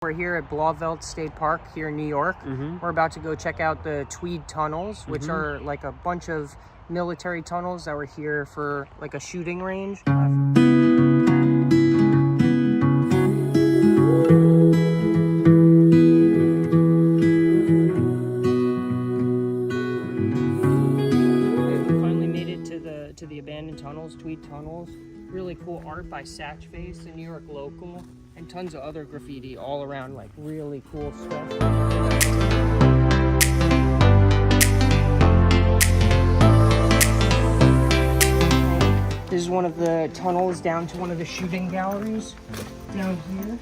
We're here at Blauvelt State Park here in New York. We're about to go check out the Tweed Tunnels, which are like a bunch of military tunnels that were here for like a shooting range. We finally made it to the abandoned tunnels, Tweed Tunnels. Really cool art by Satchface, a New York local, and tons of other graffiti all around, like really cool stuff. This is one of the tunnels down to one of the shooting galleries down here.